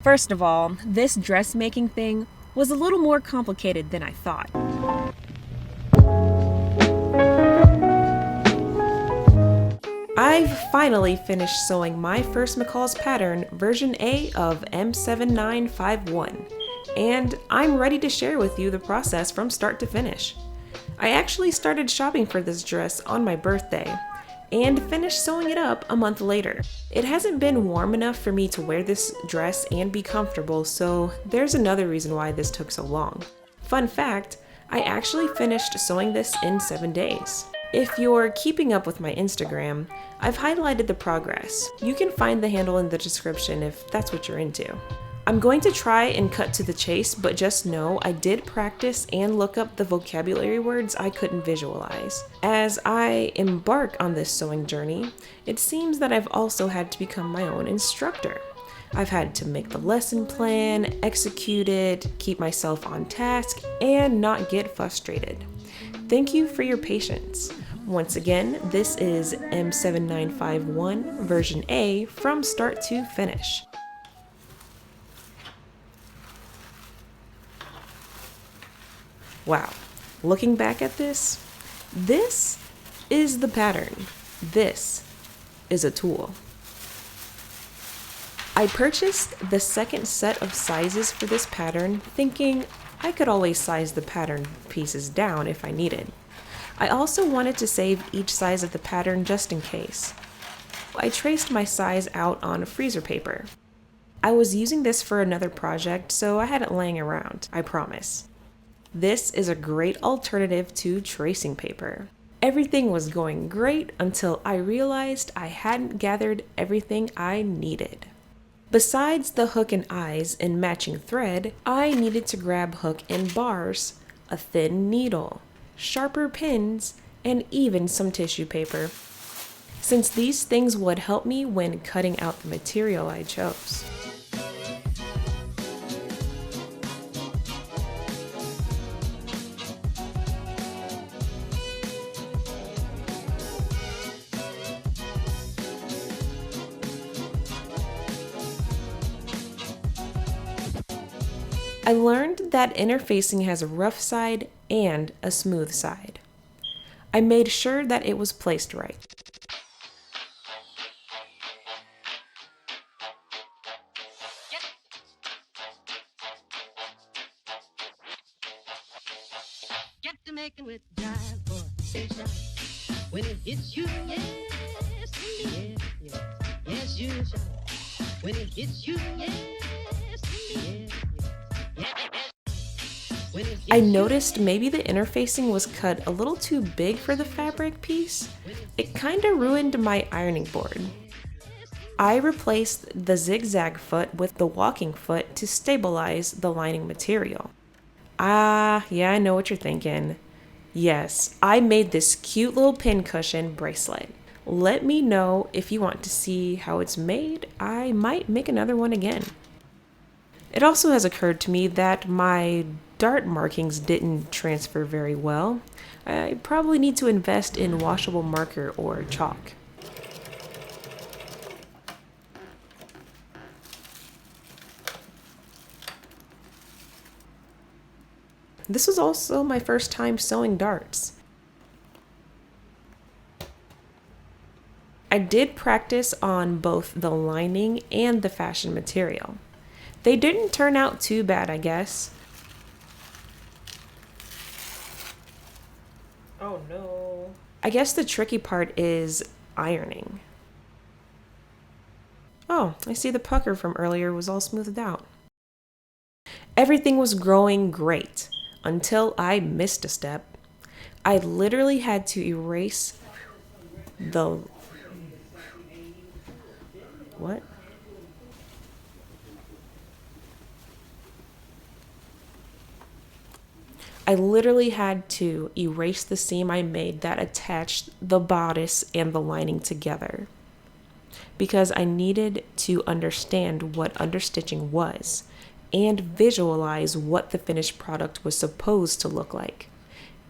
First of all, this dressmaking thing was a little more complicated than I thought. I've finally finished sewing my first McCalls pattern, version A of M7951, and I'm ready to share with you the process from start to finish. I actually started shopping for this dress on my birthday, and finished sewing it up a month later. It hasn't been warm enough for me to wear this dress and be comfortable, so there's another reason why this took so long. Fun fact, I actually finished sewing this in 7 days. If you're keeping up with my Instagram, I've highlighted the progress. You can find the handle in the description if that's what you're into. I'm going to try and cut to the chase, but just know I did practice and look up the vocabulary words I couldn't visualize. As I embark on this sewing journey, it seems that I've also had to become my own instructor. I've had to make the lesson plan, execute it, keep myself on task, and not get frustrated. Thank you for your patience. Once again, this is M7951 version A from start to finish. Wow, looking back at this is the pattern. This is a tool. I purchased the second set of sizes for this pattern, thinking I could always size the pattern pieces down if I needed. I also wanted to save each size of the pattern just in case. I traced my size out on freezer paper. I was using this for another project, so I had it laying around, I promise. This is a great alternative to tracing paper. Everything was going great until I realized I hadn't gathered everything I needed. Besides the hook and eyes and matching thread, I needed to grab hook and bars, a thin needle, sharper pins, and even some tissue paper, since these things would help me when cutting out the material I chose. I learned that interfacing has a rough side and a smooth side. I made sure that it was placed right. Get to making with jive for station. When it hits you, yes, yes, yes, yes, you shall. When it hits you, yes, yes, yes. I noticed maybe the interfacing was cut a little too big for the fabric piece. It kinda ruined my ironing board. I replaced the zigzag foot with the walking foot to stabilize the lining material. Yeah, I know what you're thinking. Yes, I made this cute little pin cushion bracelet. Let me know if you want to see how it's made. I might make another one again. It also has occurred to me that my dart markings didn't transfer very well. I probably need to invest in washable marker or chalk. This was also my first time sewing darts. I did practice on both the lining and the fashion material. They didn't turn out too bad, I guess. Oh no. I guess the tricky part is ironing. Oh, I see the pucker from earlier was all smoothed out. Everything was growing great until I missed a step. I literally had to erase the... What? I literally had to erase the seam I made that attached the bodice and the lining together, because I needed to understand what understitching was and visualize what the finished product was supposed to look like,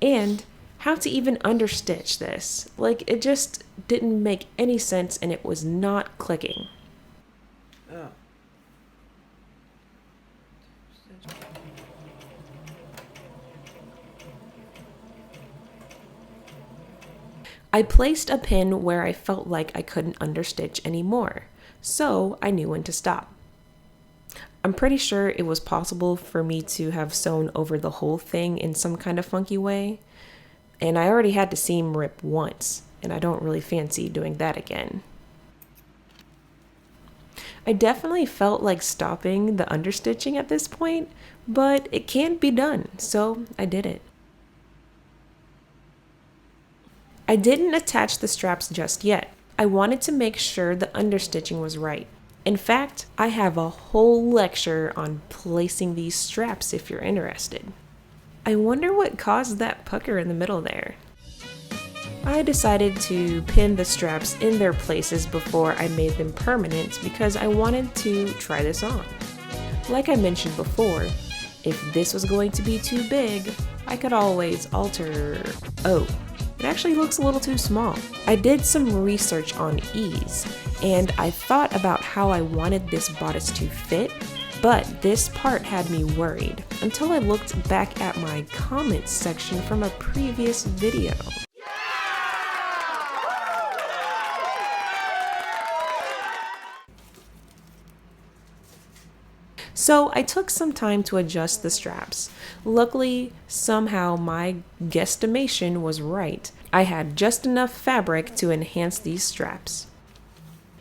and how to even understitch this. Like, it just didn't make any sense and it was not clicking. Oh. I placed a pin where I felt like I couldn't understitch anymore, so I knew when to stop. I'm pretty sure it was possible for me to have sewn over the whole thing in some kind of funky way, and I already had the seam rip once, and I don't really fancy doing that again. I definitely felt like stopping the understitching at this point, but it can be done, so I did it. I didn't attach the straps just yet. I wanted to make sure the understitching was right. In fact, I have a whole lecture on placing these straps if you're interested. I wonder what caused that pucker in the middle there. I decided to pin the straps in their places before I made them permanent because I wanted to try this on. Like I mentioned before, if this was going to be too big, I could always alter. Oh, it actually looks a little too small. I did some research on ease, and I thought about how I wanted this bodice to fit, but this part had me worried until I looked back at my comments section from a previous video. So I took some time to adjust the straps. Luckily, somehow my guesstimation was right. I had just enough fabric to enhance these straps.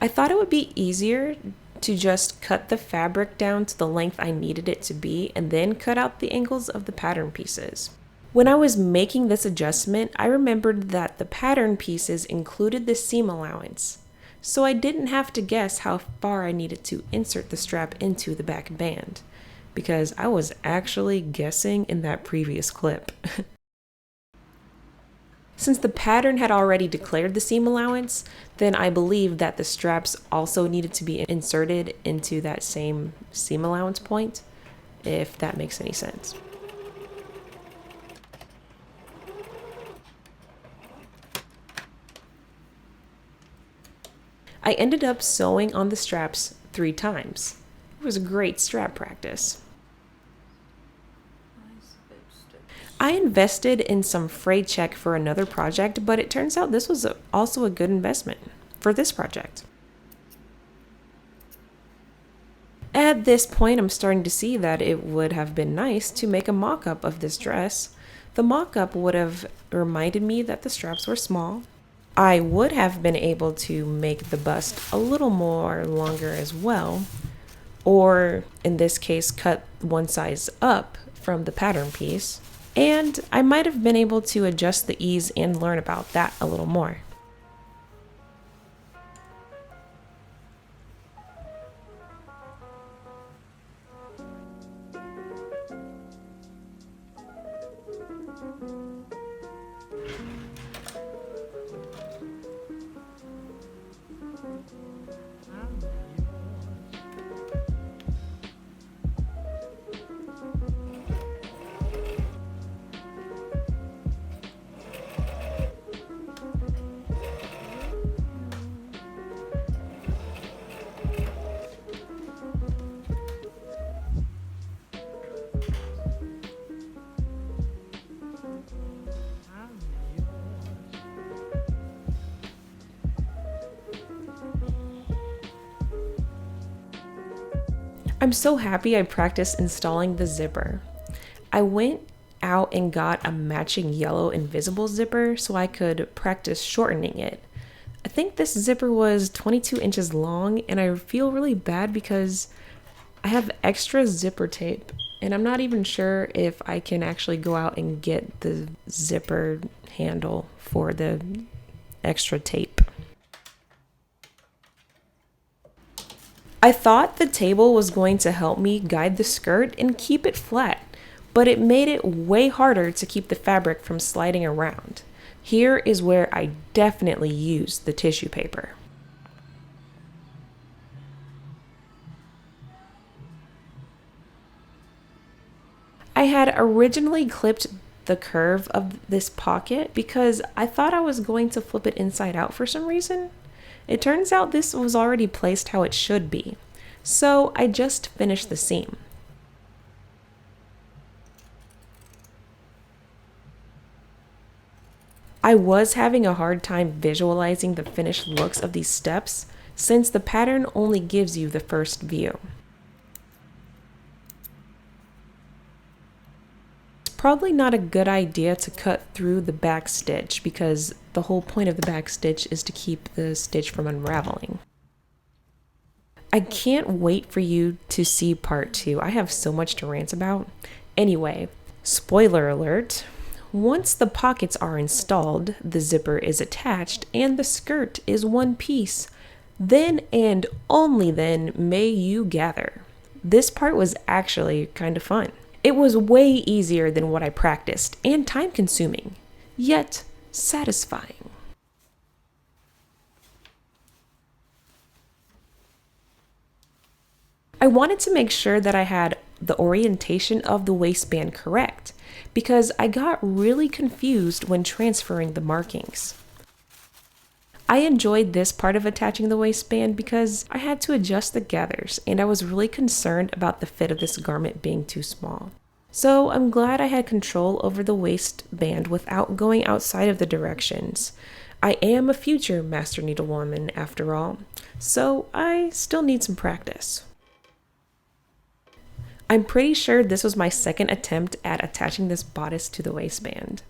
I thought it would be easier to just cut the fabric down to the length I needed it to be and then cut out the angles of the pattern pieces. When I was making this adjustment, I remembered that the pattern pieces included the seam allowance, so I didn't have to guess how far I needed to insert the strap into the back band, because I was actually guessing in that previous clip. Since the pattern had already declared the seam allowance, then I believed that the straps also needed to be inserted into that same seam allowance point, if that makes any sense. I ended up sewing on the straps 3 times. It was a great strap practice. I invested in some frayed check for another project, but it turns out this was also a good investment for this project. At this point, I'm starting to see that it would have been nice to make a mock-up of this dress. The mock-up would have reminded me that the straps were small. I would have been able to make the bust a little more longer as well, or in this case, cut one size up from the pattern piece. And I might have been able to adjust the ease and learn about that a little more. I'm so happy I practiced installing the zipper. I went out and got a matching yellow invisible zipper so I could practice shortening it. I think this zipper was 22 inches long, and I feel really bad because I have extra zipper tape, and I'm not even sure if I can actually go out and get the zipper handle for the extra tape. I thought the table was going to help me guide the skirt and keep it flat, but it made it way harder to keep the fabric from sliding around. Here is where I definitely used the tissue paper. I had originally clipped the curve of this pocket because I thought I was going to flip it inside out for some reason. It turns out this was already placed how it should be, so I just finished the seam. I was having a hard time visualizing the finished looks of these steps since the pattern only gives you the first view. It's probably not a good idea to cut through the back stitch because the whole point of the back stitch is to keep the stitch from unraveling. I can't wait for you to see part 2. I have so much to rant about. Anyway, spoiler alert. Once the pockets are installed, the zipper is attached, and the skirt is one piece, then and only then may you gather. This part was actually kind of fun. It was way easier than what I practiced and time consuming, yet satisfying. I wanted to make sure that I had the orientation of the waistband correct because I got really confused when transferring the markings. I enjoyed this part of attaching the waistband because I had to adjust the gathers and I was really concerned about the fit of this garment being too small. So I'm glad I had control over the waistband without going outside of the directions. I am a future master needlewoman after all, so I still need some practice. I'm pretty sure this was my second attempt at attaching this bodice to the waistband.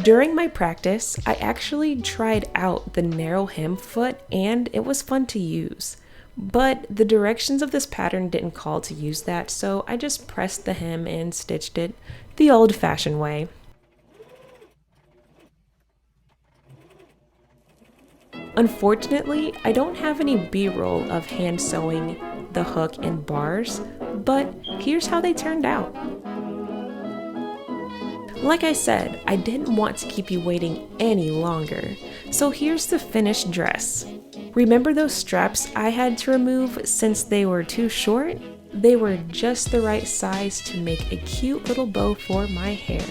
During my practice, I actually tried out the narrow hem foot and it was fun to use. But the directions of this pattern didn't call to use that, so I just pressed the hem and stitched it the old-fashioned way. Unfortunately, I don't have any B-roll of hand sewing the hook and bars, but here's how they turned out. Like I said, I didn't want to keep you waiting any longer, so here's the finished dress. Remember those straps I had to remove since they were too short? They were just the right size to make a cute little bow for my hair.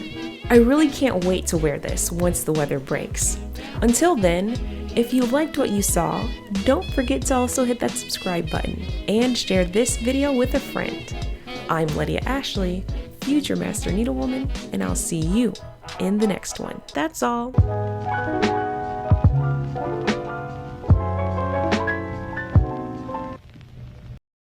I really can't wait to wear this once the weather breaks. Until then, if you liked what you saw, don't forget to also hit that subscribe button and share this video with a friend. I'm Lydia Ashley, Future Master Needlewoman, and I'll see you in the next one. That's all.